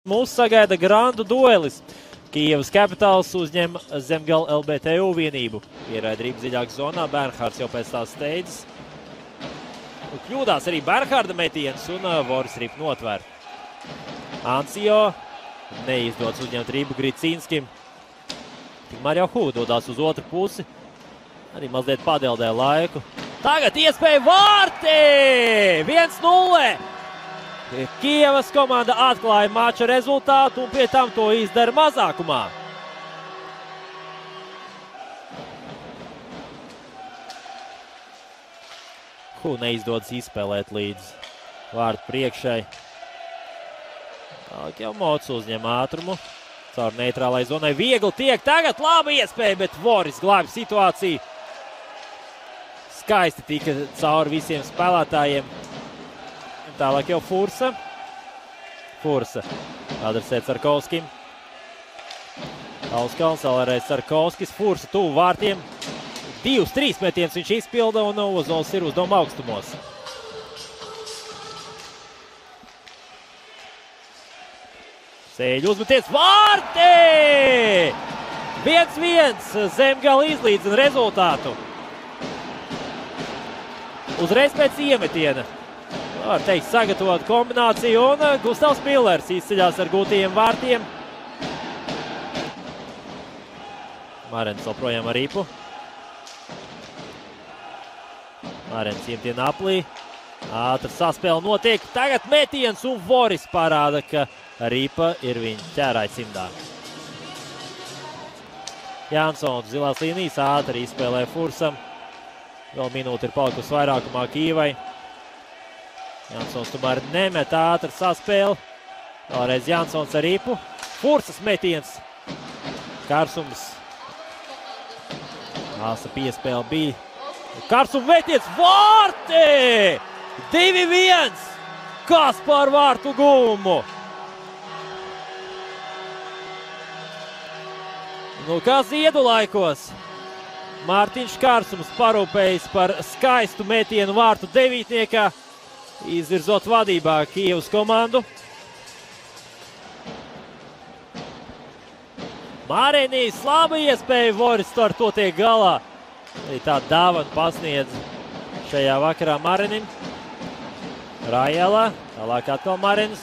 Mūs sagaida grandu duelis. Kijevas Capitāls uzņem Zemgala LBTU vienību. Ieraida Rīpa dziļāk zonā, Bernhards jau pēc tās steidzas. Kļūdās arī Bernharda metiens un Voris Rīpa notver. Ansijo neizdodas uzņemt Rīpu Gricīnskim. Tikmēr jau Hū dodās uz otru pusi. Arī mazliet padeldē laiku. Tagad iespēja vārti! 1-0! Kijevas komanda atklāja mača rezultātu un pie tam to izdara mazākumā. Hū neizdodas izspēlēt līdz vārtu priekšai. Tālāk jau Mots uzņem ātrumu. Caur neitrālai zonai viegli tiek. Tagad laba iespēja, bet Voris glābj situāciju. Skaisti tika cauri visiem spēlētājiem. Tālāk jau Fursa. Fursa adresē Carkovskim. Auskals, vēlreiz Carkovskis. Fursa tuvu vārtiem. 2-3 metiens viņš izpilda un Ozols ir uzdevuma augstumos. Sēļu uzmetiens vārti! 1-1 Zemgala izlīdzina rezultātu. Uzreiz pēc iemetiena. Var teikt, sagatavot kombināciju un Gustavs Millers izceļās ar gūtajiem vārtiem. Marens joprojām ar Rīpu. Marens iemetiena aplī. Ātra saspēle notiek. Tagad metiens un Voris parāda, ka Rīpa ir viņa ķērāja cimdā. Jansons zilās līnijas ātri izspēlē Fursam. Vēl minūte ir palikusi vairākumā Kijevai. Jansons tomēr nemet ātri saspēli. Vēlreiz Jansons ar Rīpu. Fursas metiens. Karsums. Āsa piespēle bija. Karsum metiens. Vārti! 2-1! Kas par vārtu gumu? Nu, kā ziedu laikos. Mārtiņš Karsums parūpējis par skaistu metienu vārtu devītniekā. Izvirzot vadībā Kijevas komandu. Marenīs laba iespēja, Voris ar to tiek galā. Arī tā dāvana pasniedz šajā vakarā Marenim. Rājēlā, tālāk atkal Marenis.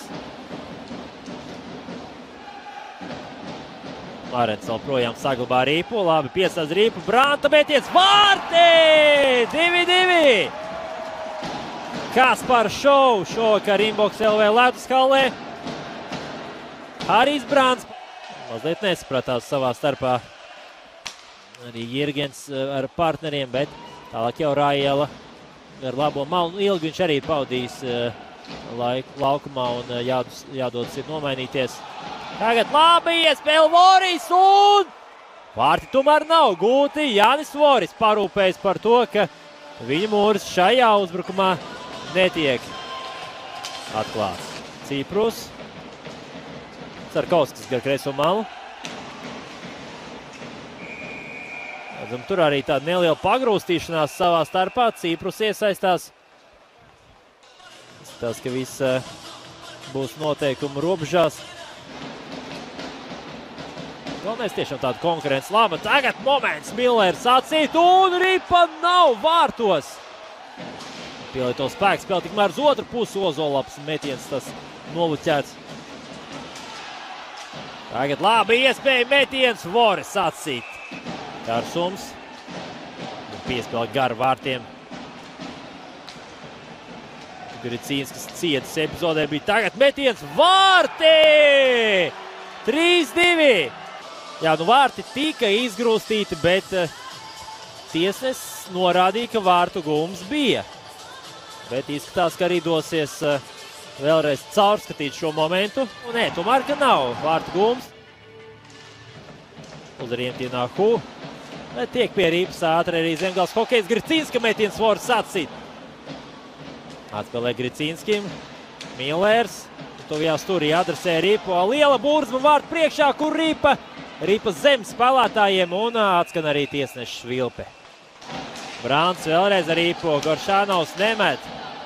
Marens vēl projām saglabā Rīpu, labi piesādz Rīpu, Branta metiens, vārti! 2-2! Kas par šovu šovakar Inbox LV Leduskallē. Harijs Brants mazliet nesapratās savā starpā. Arī Jirgens ar partneriem, bet tālāk jau Rājēla ar labo malu. Ilgi viņš arī paudīs laukumā un jādodas ir nomainīties. Tagad labi iespēle Voris un vārti tomēr nav gūti. Jānis Voris parūpējas par to, ka viņa mūris šajā uzbrukumā netiek atklāts. Ciprus. Carkovskis gar kreiso malu. Redzam, tur arī tāda neliela pagrūstīšanās savā starpā. Ciprus iesaistās. Tas, ka viss būs noteikumu robežās. Galvenais tiešām tāda konkurence laba. Tagad moments Millers acīt un Rīpa nav vārtos. Pielieto spēku spēle tikmēr uz otru pusi Ozolaps metiens tas novuķēts. Tagad labi iespēja metiens Voris atsīt. Karsums. Piespēle garu vārtiem. Gricīnskis cietas epizodē bija tagad metiens vārti! 3-2! Jā, nu vārti tika izgrūstīti, bet tiesnesis norādīja, ka vārtu gums bija. Bet izskatās, ka arī dosies vēlreiz caurskatīt šo momentu. Un nē, tomēr, ka nav vārtu gums. Uz riemtienā Hū. Bet tiek pie Rīpas ātri arī Zemgals hokejs Gricīnska metiens Voris atsīt. Atspēlē Gricīnskim. Millers. Tuvajā stūrī adresē Rīpu. Liela burzma vārtu priekšā, kur Rīpa zem spēlētājiem un atskan arī tiesneša Vilpe. Brants vēlreiz ar Rīpu. Goršanovs nemet.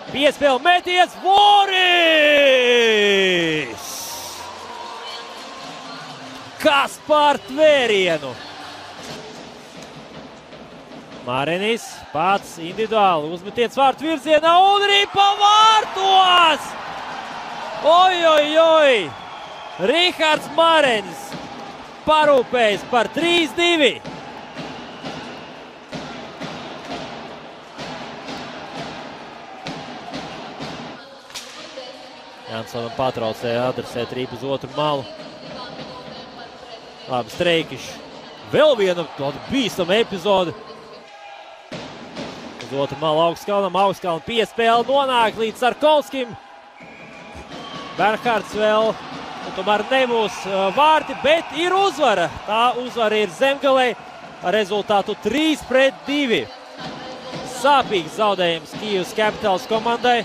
Piespēle metiens Voris! Kas par tvērienu! Marinis pats individuāli uzmetiens vārtu virzienā un ripa vārtos! Oi, oi, oi! Rihards Marinis parūpējas par 3-2. Jansonam patraucēja adresēt ripu uz otru malu. Labi, Streikišs. Vēl viena bīstama epizode. Uz otru malu Augstkalnam. Augstkalna piespēle nonāk līdz Sarkovskim. Bernhards vēl, tomēr nebūs vārti, bet ir uzvara. Tā uzvara ir Zemgalei ar rezultātu 3-2. Sāpīgs zaudējums Kyivas Capitals komandai.